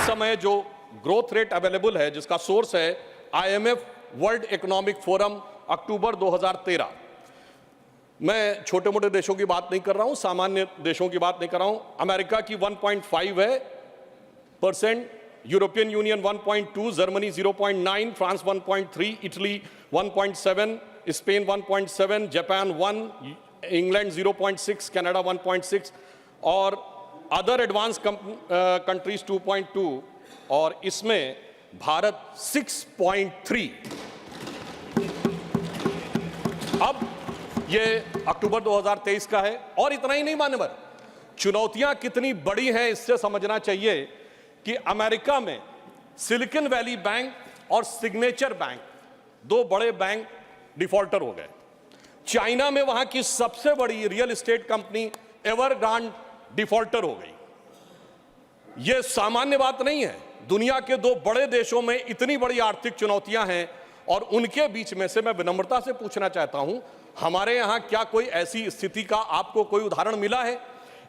समय जो growth rate available है, जिसका सोर्स है IMF वर्ल्ड इकोनॉमिक फोरम अक्टूबर 2013। मैं छोटे मोटे देशों की बात नहीं कर रहा हूं, सामान्य देशों की बात नहीं कर रहा हूं। अमेरिका की 1.5 है %, European union 1.2, Germany 0.9, France 1.3, Italy 1.7, Spain 1.7, Japan 1, England 0.6, Canada 1.6 और अदर एडवांस कंट्रीज 2.2 और इसमें भारत 6.3। अब ये अक्टूबर 2023 का है और इतना ही नहीं मान्यवर, चुनौतियां कितनी बड़ी हैं इससे समझना चाहिए कि अमेरिका में सिलिकॉन वैली बैंक और सिग्नेचर बैंक, दो बड़े बैंक डिफॉल्टर हो गए। चाइना में वहां की सबसे बड़ी रियल एस्टेट कंपनी एवरग्रांड डिफॉल्टर हो गई। यह सामान्य बात नहीं है। दुनिया के दो बड़े देशों में इतनी बड़ी आर्थिक चुनौतियां हैं और उनके बीच में से मैं विनम्रता से पूछना चाहता हूं, हमारे यहां क्या कोई ऐसी स्थिति का आपको कोई उदाहरण मिला है?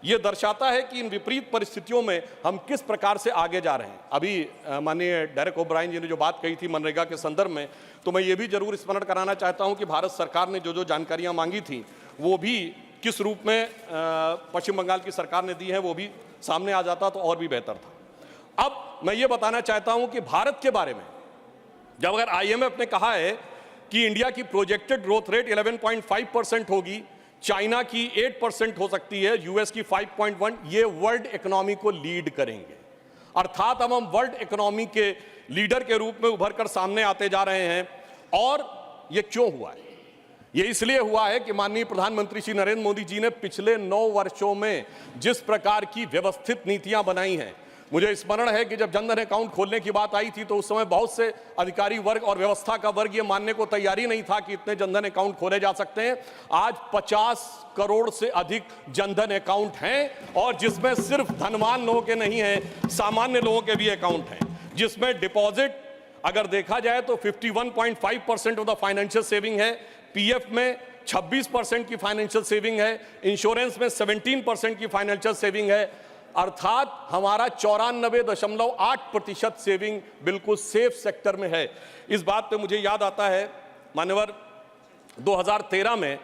यह दर्शाता है कि इन विपरीत परिस्थितियों में हम किस प्रकार से आगे जा रहे हैं। अभी माननीय डेरेक ओब्रायन जी ने जो बात कही थी मनरेगा के संदर्भ में, तो मैं ये भी जरूर स्मरण कराना चाहता हूं कि भारत सरकार ने जो जो जानकारियां मांगी थी वो भी किस रूप में पश्चिम बंगाल की सरकार ने दी है, वो भी सामने आ जाता तो और भी बेहतर था। अब मैं ये बताना चाहता हूं कि भारत के बारे में, जब अगर IMF ने कहा है कि इंडिया की प्रोजेक्टेड ग्रोथ रेट 11.5% होगी, चाइना की 8% हो सकती है, यूएस की 5.1, ये वर्ल्ड इकोनॉमी को लीड करेंगे। अर्थात अब हम वर्ल्ड इकोनॉमी के लीडर के रूप में उभर कर सामने आते जा रहे हैं। और ये क्यों हुआ है? ये इसलिए हुआ है कि माननीय प्रधानमंत्री श्री नरेंद्र मोदी जी ने पिछले 9 वर्षों में जिस प्रकार की व्यवस्थित नीतियां बनाई हैं। मुझे स्मरण है कि जब जनधन अकाउंट खोलने की बात आई थी तो उस समय बहुत से अधिकारी वर्ग और व्यवस्था का वर्ग ये मानने को तैयारी नहीं था कि इतने जनधन अकाउंट खोले जा सकते हैं। आज 50 करोड़ से अधिक जनधन अकाउंट हैं और जिसमें सिर्फ धनवान लोगों के नहीं हैं, सामान्य लोगों के भी अकाउंट हैं, जिसमें डिपॉजिट अगर देखा जाए तो 51.5% ऑफ द फाइनेंशियल सेविंग है, PF में 26% की फाइनेंशियल सेविंग है, इंश्योरेंस में 17% की फाइनेंशियल सेविंग है। अर्थात हमारा 94.8% सेविंग बिल्कुल सेफ सेक्टर में है। इस बात पे मुझे याद आता है मान्यवर, 2013 में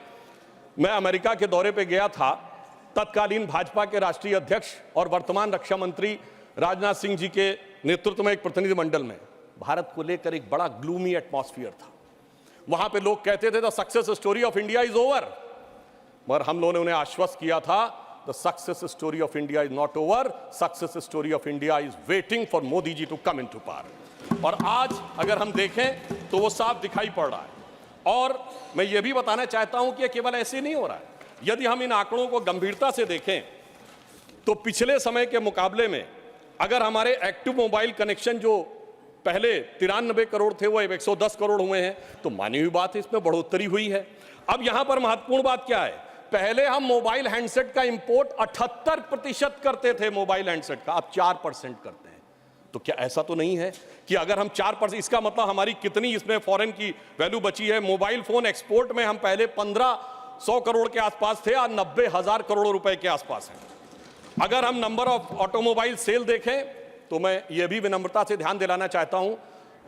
मैं अमेरिका के दौरे पे गया था। तत्कालीन भाजपा के राष्ट्रीय अध्यक्ष और वर्तमान रक्षा मंत्री राजनाथ सिंह जी के नेतृत्व में एक प्रतिनिधिमंडल में भारत को लेकर एक बड़ा ग्लूमी एटमॉस्फेयर था। वहां पे लोग कहते थे the success story of India is over, मगर हम लोगों ने उन्हें आश्वस्त किया था The success story of India is not over. Success story of India is waiting for Modi ji to come into power. और आज अगर हम देखें तो वो साफ दिखाई पड़ रहा है। और मैं ये भी बताना चाहता हूं कि ये केवल ऐसे नहीं हो रहा है। यदि हम इन आंकड़ों को गंभीरता से देखें तो पिछले समय के मुकाबले में अगर हमारे एक्टिव मोबाइल कनेक्शन जो पहले 93 करोड़ थे वो 110 करोड़ हुए हैं, तो मानी हुई बात है, इसमें बढ़ोतरी हुई है। अब यहां पर महत्वपूर्ण बात क्या है? पहले हम मोबाइल हैंडसेट का इंपोर्ट 78% करते थे, मोबाइल हैंडसेट का, अब 4% करते हैं। तो क्या ऐसा तो नहीं है कि अगर हम 4%, इसका मतलब हमारी कितनी इसमें फॉरेन की वैल्यू बची है? मोबाइल फोन एक्सपोर्ट में हम पहले 1500 करोड़ के आसपास थे, आज 90,000 करोड़ रुपए के आसपास है। अगर हम नंबर ऑफ ऑटोमोबाइल सेल देखें तो मैं ये भी विनम्रता से ध्यान दिलाना चाहता हूं,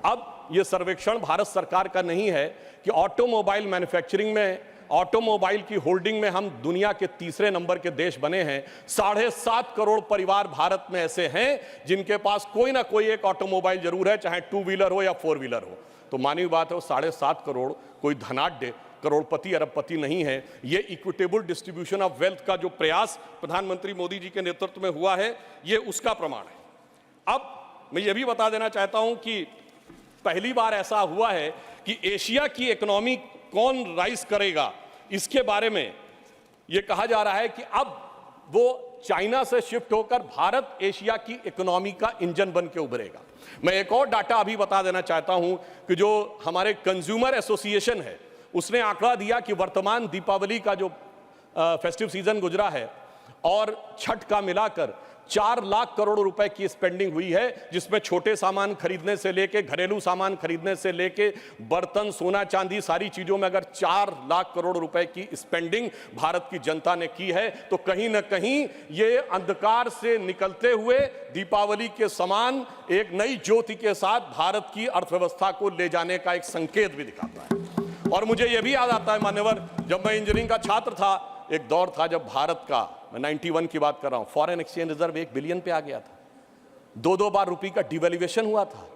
अब यह सर्वेक्षण भारत सरकार का नहीं है कि ऑटोमोबाइल मैन्युफैक्चरिंग में, ऑटोमोबाइल की होल्डिंग में हम दुनिया के तीसरे नंबर के देश बने हैं। 7.5 करोड़ परिवार भारत में ऐसे हैं जिनके पास कोई ना कोई एक ऑटोमोबाइल जरूर है, चाहे 2 व्हीलर हो या 4 व्हीलर हो। तो मानी बात है, वो 7.5 करोड़ कोई धनाढ्य करोड़पति अरबपति नहीं है। ये इक्विटेबल डिस्ट्रीब्यूशन ऑफ वेल्थ का जो प्रयास प्रधानमंत्री मोदी जी के नेतृत्व में हुआ है, ये उसका प्रमाण है। अब मैं ये भी बता देना चाहता हूं कि पहली बार ऐसा हुआ है कि एशिया की इकोनॉमी कौन राइज करेगा, इसके बारे में यह कहा जा रहा है कि अब वो चाइना से शिफ्ट होकर भारत एशिया की इकोनॉमी का इंजन बन के उभरेगा। मैं एक और डाटा अभी बता देना चाहता हूं कि जो हमारे कंज्यूमर एसोसिएशन है उसने आंकड़ा दिया कि वर्तमान दीपावली का जो फेस्टिव सीजन गुजरा है और छठ का मिलाकर 4 लाख करोड़ रुपए की स्पेंडिंग हुई है, जिसमें छोटे सामान खरीदने से लेके, घरेलू सामान खरीदने से लेके, बर्तन, सोना चांदी, सारी चीजों में अगर 4 लाख करोड़ रुपए की स्पेंडिंग भारत की जनता ने की है, तो कहीं ना कहीं ये अंधकार से निकलते हुए दीपावली के समान एक नई ज्योति के साथ भारत की अर्थव्यवस्था को ले जाने का एक संकेत भी दिखाता है। और मुझे यह भी याद आता है मान्यवर, जब मैं इंजीनियरिंग का छात्र था, एक दौर था जब भारत का, मैं 91 की बात कर रहा हूं, फॉरेन एक्सचेंज रिजर्व 1 बिलियन पे आ गया था। 2-2 बार रुपये का डिवैल्यूएशन हुआ था,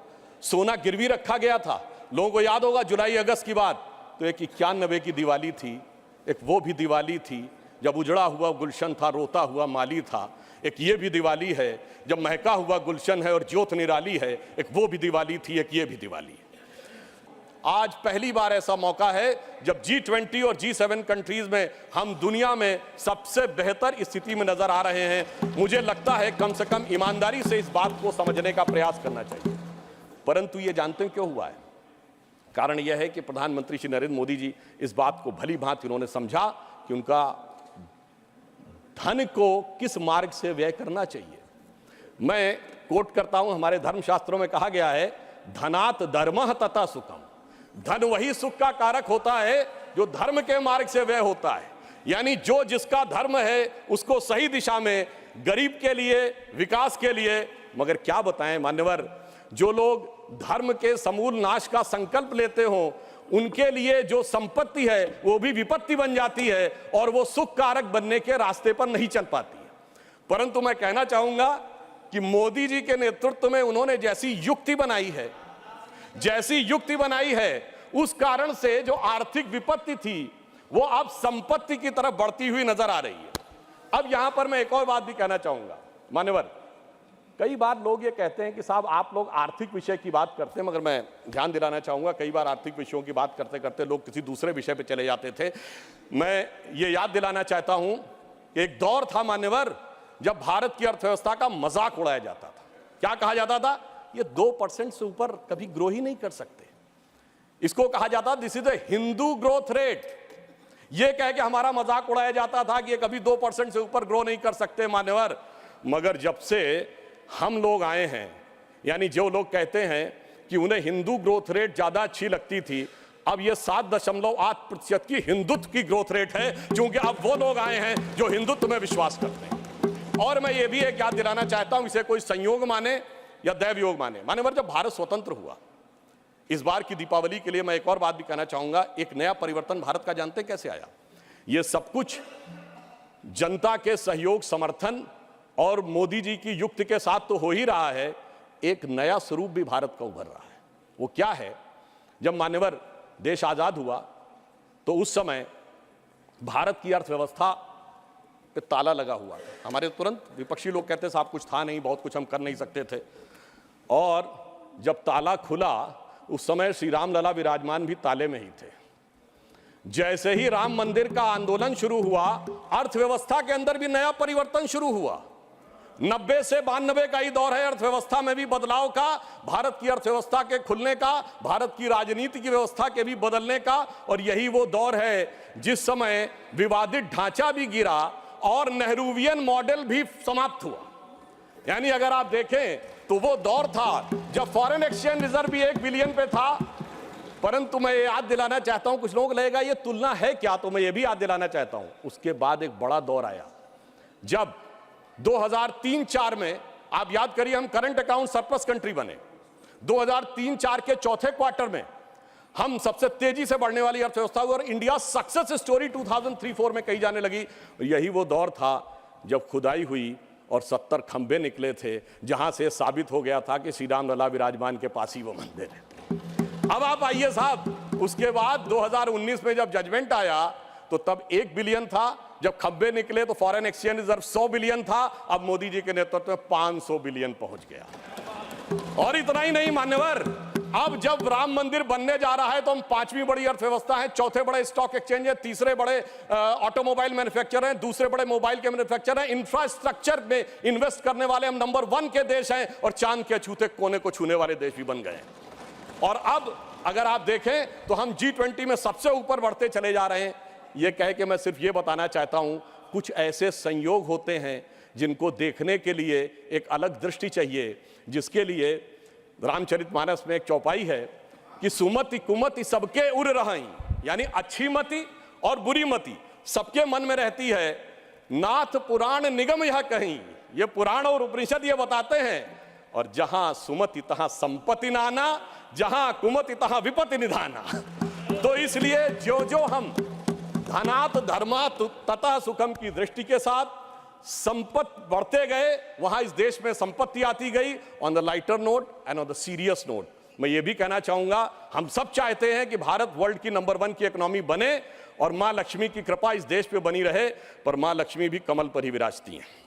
सोना गिरवी रखा गया था। लोगों को याद होगा जुलाई अगस्त की बात, तो एक 91 की दिवाली थी, एक वो भी दिवाली थी जब उजड़ा हुआ गुलशन था, रोता हुआ माली था। एक ये भी दिवाली है जब महका हुआ गुलशन है और ज्योत निराली है, एक वो भी दिवाली थी, एक ये भी दिवाली है। आज पहली बार ऐसा मौका है जब G20 और G7 कंट्रीज में हम दुनिया में सबसे बेहतर स्थिति में नजर आ रहे हैं। मुझे लगता है कम से कम ईमानदारी से इस बात को समझने का प्रयास करना चाहिए। परंतु ये जानते हैं क्यों हुआ है? कारण यह है कि प्रधानमंत्री श्री नरेंद्र मोदी जी इस बात को भली भांति उन्होंने समझा कि उनका धन को किस मार्ग से व्यय करना चाहिए। मैं कोट करता हूं, हमारे धर्मशास्त्रों में कहा गया है, धनात् धर्मः तथा सुखम। धन वही सुख का कारक होता है जो धर्म के मार्ग से व्यय होता है। यानी जो जिसका धर्म है उसको सही दिशा में, गरीब के लिए, विकास के लिए। मगर क्या बताएं मान्यवर, जो लोग धर्म के समूल नाश का संकल्प लेते हो, उनके लिए जो संपत्ति है वो भी विपत्ति बन जाती है और वो सुख कारक बनने के रास्ते पर नहीं चल पाती है। परंतु मैं कहना चाहूंगा कि मोदी जी के नेतृत्व में उन्होंने जैसी युक्ति बनाई है, उस कारण से जो आर्थिक विपत्ति थी वो अब संपत्ति की तरफ बढ़ती हुई नजर आ रही है। अब यहां पर मैं एक और बात भी कहना चाहूंगा मान्यवर, कई बार लोग ये कहते हैं कि साहब आप लोग आर्थिक विषय की बात करते हैं, मगर मैं ध्यान दिलाना चाहूंगा कई बार आर्थिक विषयों की बात करते करते लोग किसी दूसरे विषय पे चले जाते थे। मैं ये याद दिलाना चाहता हूं, एक दौर था मान्यवर जब भारत की अर्थव्यवस्था का मजाक उड़ाया जाता था। क्या कहा जाता था? ये 2% से ऊपर कभी ग्रो ही नहीं कर सकते। इसको कहा जाता, this is the Hindu growth rate. ये कह के हमारा मजाक उड़ाया जाता था कि ये कभी 2% से ऊपर ग्रो नहीं कर सकते मान्यवर। मगर जब से हम लोग आए हैं, यानी जो लोग कहते हैं कि उन्हें हिंदू ग्रोथ रेट ज्यादा अच्छी लगती थी, अब ये 7.8% की हिंदुत्व की ग्रोथ रेट है, क्योंकि अब वो लोग आए हैं जो हिंदुत्व में विश्वास करते हैं। और मैं ये भी एक याद दिलाना चाहता हूं, इसे कोई संयोग माने या दैवयोग माने, मान्यवर जब भारत स्वतंत्र हुआ, इस बार की दीपावली के लिए मैं एक और बात भी कहना चाहूंगा, एक नया परिवर्तन भारत का जानते कैसे आया? ये सब कुछ जनता के सहयोग, समर्थन और मोदी जी की युक्ति के साथ तो हो ही रहा है, एक नया स्वरूप भी भारत का उभर रहा है। वो क्या है? जब मान्यवर देश आजाद हुआ तो उस समय भारत की अर्थव्यवस्था पे ताला लगा हुआ था। हमारे तुरंत विपक्षी लोग कहते साहब कुछ था नहीं, बहुत कुछ हम कर नहीं सकते थे। और जब ताला खुला उस समय श्री राम लला विराजमान भी ताले में ही थे। जैसे ही राम मंदिर का आंदोलन शुरू हुआ, अर्थव्यवस्था के अंदर भी नया परिवर्तन शुरू हुआ। 90 से 92 का ही दौर है अर्थव्यवस्था में भी बदलाव का, भारत की अर्थव्यवस्था के खुलने का, भारत की राजनीति की व्यवस्था के भी बदलने का। और यही वो दौर है जिस समय विवादित ढांचा भी गिरा और नेहरूवियन मॉडल भी समाप्त हुआ। यानी अगर आप देखें तो वो दौर था जब फॉरेन एक्सचेंज रिजर्व भी 1 बिलियन पे था। परंतु मैं ये याद दिलाना चाहता हूं, कुछ लोग लगेगा ये तुलना है क्या, तो मैं ये भी याद दिलाना चाहता हूं, उसके बाद एक बड़ा दौर आया जब 2003-4 में, आप याद करिए, हम करंट अकाउंट सरप्लस कंट्री बने। 2003-4 के चौथे क्वार्टर में हम सबसे तेजी से बढ़ने वाली अर्थव्यवस्था हुई और इंडिया सक्सेस स्टोरी 2003-4 में कही जाने लगी। यही वो दौर था जब खुदाई हुई और 70 खंबे निकले थे, जहां से साबित हो गया था कि श्री राम लला विराजमान के पास ही वो मंदिर है। अब आप आइए साहब, उसके बाद 2019 में जब जजमेंट आया तो तब 1 बिलियन था, जब खंबे निकले तो फॉरेन एक्सचेंज रिजर्व 100 बिलियन था, अब मोदी जी के नेतृत्व में 500 बिलियन पहुंच गया। और इतना ही नहीं मान्यवर, अब जब राम मंदिर बनने जा रहा है तो हम 5वीं बड़ी अर्थव्यवस्था है, चौथे बड़े स्टॉक एक्सचेंज है, तीसरे बड़े ऑटोमोबाइल मैन्युफैक्चरर हैं, दूसरे बड़े मोबाइल के मैन्युफैक्चरर हैं, इंफ्रास्ट्रक्चर में इन्वेस्ट करने वाले हम नंबर 1 के देश हैं और चांद के छूते कोने को छूने वाले देश भी बन गए। और अब अगर आप देखें तो हम G20 में सबसे ऊपर बढ़ते चले जा रहे हैं। यह कह के मैं सिर्फ ये बताना चाहता हूं, कुछ ऐसे संयोग होते हैं जिनको देखने के लिए एक अलग दृष्टि चाहिए, जिसके लिए रामचरितमानस में एक चौपाई है कि सुमति कुमति सबके उर रहाई, यानी अच्छी मति और बुरी मति सबके मन में रहती है। नाथ पुराण निगम यह कहीं, ये पुराण और उपनिषद ये बताते हैं। और जहां सुमति तहां संपत्ति नाना, जहां कुमति तहां विपत्ति निधाना। तो इसलिए जो जो हम धनात् धर्मात् तथा सुखम की दृष्टि के साथ संपत्ति बढ़ते गए, वहां इस देश में संपत्ति आती गई। On the lighter note and on the serious note मैं ये भी कहना चाहूंगा, हम सब चाहते हैं कि भारत वर्ल्ड की नंबर 1 की इकोनॉमी बने और मां लक्ष्मी की कृपा इस देश पे बनी रहे, पर मां लक्ष्मी भी कमल पर ही विराजती हैं।